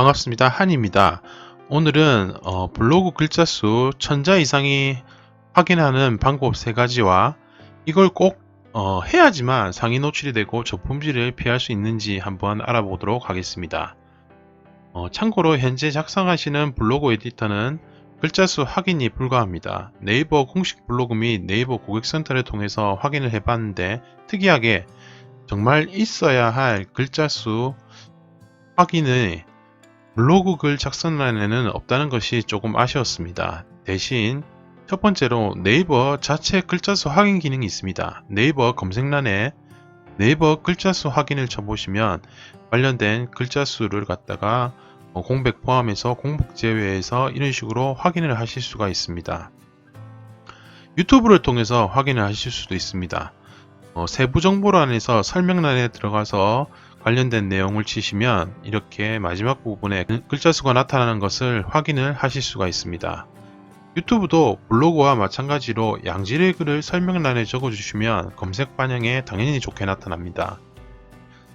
반갑습니다. 한입니다. 오늘은 블로그 글자 수 1000자 이상이 확인하는 방법 3가지와 이걸 꼭 해야지만 상위 노출이 되고 저품질을 피할 수 있는지 한번 알아보도록 하겠습니다. 참고로 현재 작성하시는 블로그 에디터는 글자 수 확인이 불가합니다. 네이버 공식 블로그 및 네이버 고객센터를 통해서 확인을 해봤는데 특이하게 정말 있어야 할 글자 수 확인을 블로그 글 작성란에는 없다는 것이 조금 아쉬웠습니다. 대신 첫 번째로 네이버 자체 글자수 확인 기능이 있습니다. 네이버 검색란에 네이버 글자수 확인을 쳐보시면 관련된 글자수를 갖다가 공백 포함해서 공백 제외해서 이런 식으로 확인을 하실 수가 있습니다. 유튜브를 통해서 확인을 하실 수도 있습니다. 세부 정보란에서 설명란에 들어가서 관련된 내용을 치시면 이렇게 마지막 부분에 글자 수가 나타나는 것을 확인을 하실 수가 있습니다. 유튜브도 블로그와 마찬가지로 양질의 글을 설명란에 적어주시면 검색 반영에 당연히 좋게 나타납니다.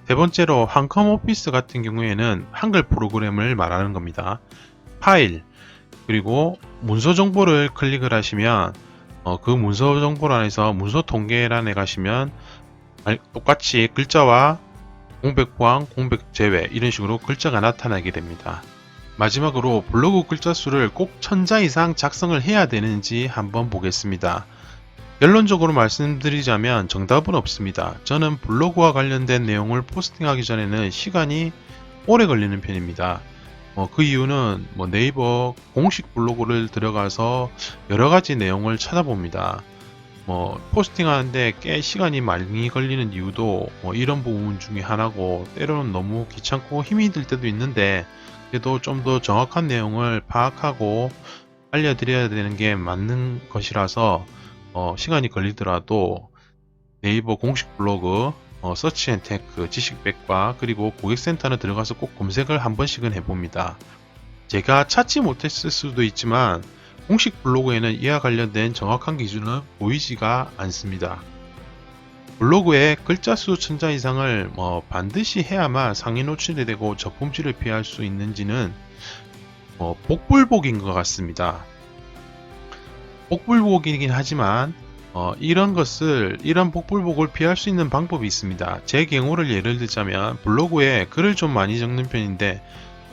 세 번째로 한컴 오피스 같은 경우에는 한글 프로그램을 말하는 겁니다. 파일 그리고 문서 정보를 클릭을 하시면 그 문서 정보란에서 문서 통계란에 가시면 똑같이 글자와 공백 포함, 공백 제외 이런 식으로 글자가 나타나게 됩니다. 마지막으로 블로그 글자 수를 꼭 1000자 이상 작성을 해야 되는지 한번 보겠습니다. 결론적으로 말씀드리자면 정답은 없습니다. 저는 블로그와 관련된 내용을 포스팅하기 전에는 시간이 오래 걸리는 편입니다. 그 이유는 네이버 공식 블로그를 들어가서 여러가지 내용을 찾아봅니다. 포스팅하는데 꽤 시간이 많이 걸리는 이유도 이런 부분 중에 하나고, 때로는 너무 귀찮고 힘이 들 때도 있는데 그래도 좀 더 정확한 내용을 파악하고 알려드려야 되는 게 맞는 것이라서 시간이 걸리더라도 네이버 공식 블로그 서치앤테크 지식백과 그리고 고객센터는 들어가서 꼭 검색을 한 번씩은 해봅니다. 제가 찾지 못했을 수도 있지만 공식 블로그에는 이와 관련된 정확한 기준은 보이지가 않습니다. 블로그에 글자 수 1000자 이상을 반드시 해야만 상위 노출이 되고 저품질을 피할 수 있는지는 복불복인 것 같습니다. 복불복이긴 하지만 이런 복불복을 피할 수 있는 방법이 있습니다. 제 경우를 예를 들자면 블로그에 글을 좀 많이 적는 편인데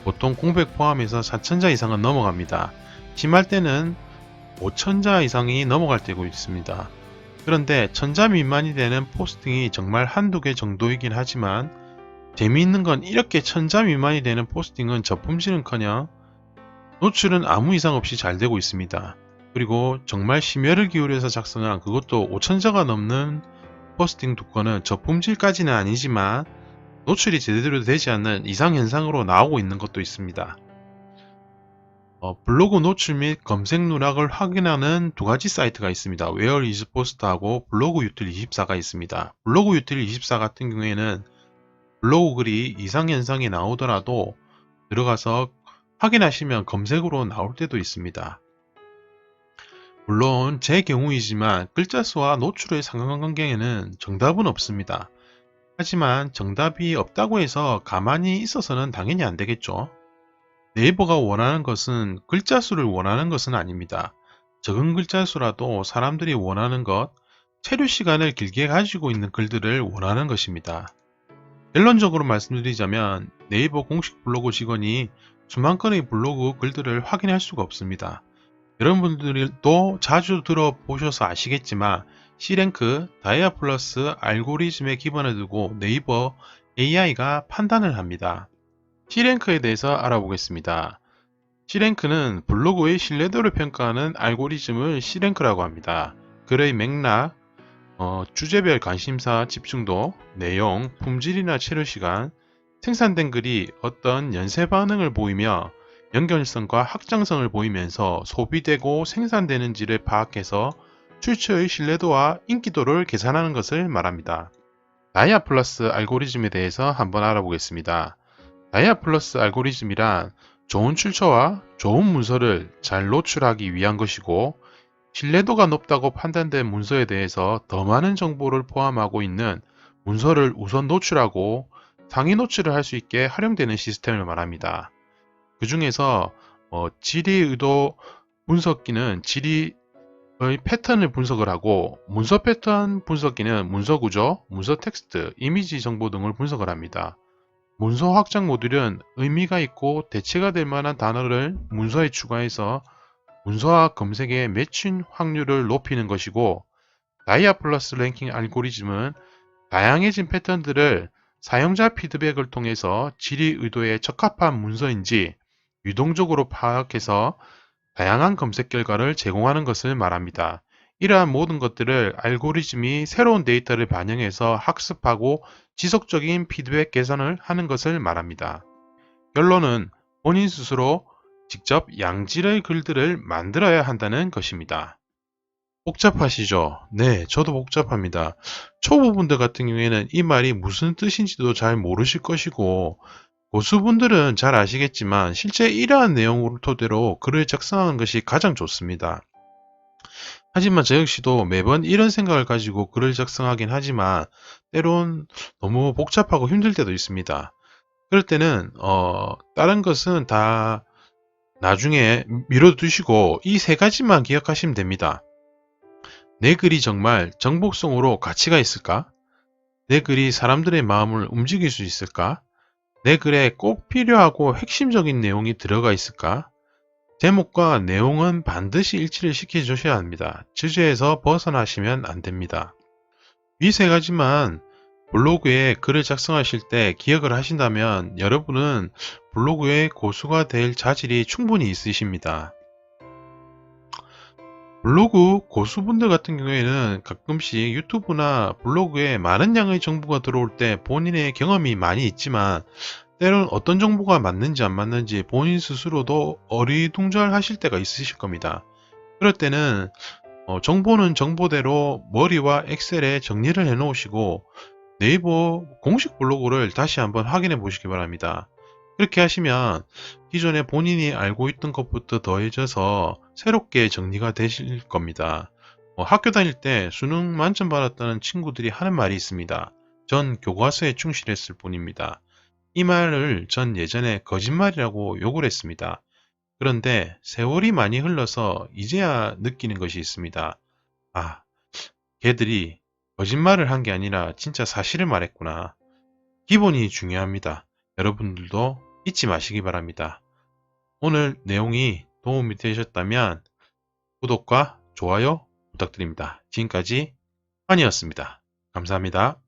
보통 공백 포함해서 4000자 이상은 넘어갑니다. 심할 때는 5000자 이상이 넘어갈 때고 있습니다. 그런데 1000자 미만이 되는 포스팅이 정말 한두 개 정도이긴 하지만 재미있는 건 이렇게 1000자 미만이 되는 포스팅은 저품질은커녕 노출은 아무 이상 없이 잘 되고 있습니다. 그리고 정말 심혈을 기울여서 작성한 그것도 5000자가 넘는 포스팅 두 건은 저품질까지는 아니지만 노출이 제대로 되지 않는 이상현상으로 나오고 있는 것도 있습니다. 블로그 노출 및 검색 누락을 확인하는 두 가지 사이트가 있습니다. Where is Post하고 블로그 유틸 24가 있습니다. 블로그 유틸 24 같은 경우에는 블로그 글이 이상현상이 나오더라도 들어가서 확인하시면 검색으로 나올 때도 있습니다. 물론 제 경우이지만 글자 수와 노출의 상관관계에는 정답은 없습니다. 하지만 정답이 없다고 해서 가만히 있어서는 당연히 안 되겠죠. 네이버가 원하는 것은 글자 수를 원하는 것은 아닙니다. 적은 글자 수라도 사람들이 원하는 것, 체류 시간을 길게 가지고 있는 글들을 원하는 것입니다. 결론적으로 말씀드리자면 네이버 공식 블로그 직원이 수만 건의 블로그 글들을 확인할 수가 없습니다. 여러분들도 자주 들어보셔서 아시겠지만 C랭크, 다이아플러스 알고리즘에 기반을 두고 네이버 AI가 판단을 합니다. C랭크에 대해서 알아보겠습니다. C랭크는 블로그의 신뢰도를 평가하는 알고리즘을 C랭크라고 합니다. 글의 맥락, 주제별 관심사 집중도, 내용, 품질이나 체류시간, 생산된 글이 어떤 연쇄 반응을 보이며 연결성과 확장성을 보이면서 소비되고 생산되는지를 파악해서 출처의 신뢰도와 인기도를 계산하는 것을 말합니다. 다이아플러스 알고리즘에 대해서 한번 알아보겠습니다. 다이아플러스 알고리즘이란 좋은 출처와 좋은 문서를 잘 노출하기 위한 것이고, 신뢰도가 높다고 판단된 문서에 대해서 더 많은 정보를 포함하고 있는 문서를 우선 노출하고 상위 노출을 할 수 있게 활용되는 시스템을 말합니다. 그 중에서 질의의도 분석기는 질의의 패턴을 분석을 하고, 문서 패턴 분석기는 문서 구조, 문서 텍스트, 이미지 정보 등을 분석을 합니다. 문서 확장 모듈은 의미가 있고 대체가 될 만한 단어를 문서에 추가해서 문서와 검색의 매칭 확률을 높이는 것이고, 다이아플러스 랭킹 알고리즘은 다양해진 패턴들을 사용자 피드백을 통해서 질의 의도에 적합한 문서인지 유동적으로 파악해서 다양한 검색 결과를 제공하는 것을 말합니다. 이러한 모든 것들을 알고리즘이 새로운 데이터를 반영해서 학습하고 지속적인 피드백 개선을 하는 것을 말합니다. 결론은 본인 스스로 직접 양질의 글들을 만들어야 한다는 것입니다. 복잡하시죠? 네, 저도 복잡합니다. 초보분들 같은 경우에는 이 말이 무슨 뜻인지도 잘 모르실 것이고, 고수분들은 잘 아시겠지만 실제 이러한 내용을 토대로 글을 작성하는 것이 가장 좋습니다. 하지만 저 역시도 매번 이런 생각을 가지고 글을 작성하긴 하지만 때론 너무 복잡하고 힘들 때도 있습니다. 그럴 때는 다른 것은 다 나중에 미뤄두시고 이 세 가지만 기억하시면 됩니다. 내 글이 정말 정복성으로 가치가 있을까? 내 글이 사람들의 마음을 움직일 수 있을까? 내 글에 꼭 필요하고 핵심적인 내용이 들어가 있을까? 제목과 내용은 반드시 일치를 시켜주셔야 합니다. 주제에서 벗어나시면 안 됩니다. 이 세 가지만 블로그에 글을 작성하실 때 기억을 하신다면 여러분은 블로그의 고수가 될 자질이 충분히 있으십니다. 블로그 고수분들 같은 경우에는 가끔씩 유튜브나 블로그에 많은 양의 정보가 들어올 때 본인의 경험이 많이 있지만 때론 어떤 정보가 맞는지 안 맞는지 본인 스스로도 어리둥절하실 때가 있으실 겁니다. 그럴 때는 정보는 정보대로 머리와 엑셀에 정리를 해 놓으시고 네이버 공식 블로그를 다시 한번 확인해 보시기 바랍니다. 그렇게 하시면 기존에 본인이 알고 있던 것부터 더해져서 새롭게 정리가 되실 겁니다. 학교 다닐 때 수능 만점 받았다는 친구들이 하는 말이 있습니다. 전 교과서에 충실했을 뿐입니다. 이 말을 전 예전에 거짓말이라고 욕을 했습니다. 그런데 세월이 많이 흘러서 이제야 느끼는 것이 있습니다. 아, 걔들이 거짓말을 한 게 아니라 진짜 사실을 말했구나. 기본이 중요합니다. 여러분들도 잊지 마시기 바랍니다. 오늘 내용이 도움이 되셨다면 구독과 좋아요 부탁드립니다. 지금까지 환이었습니다. 감사합니다.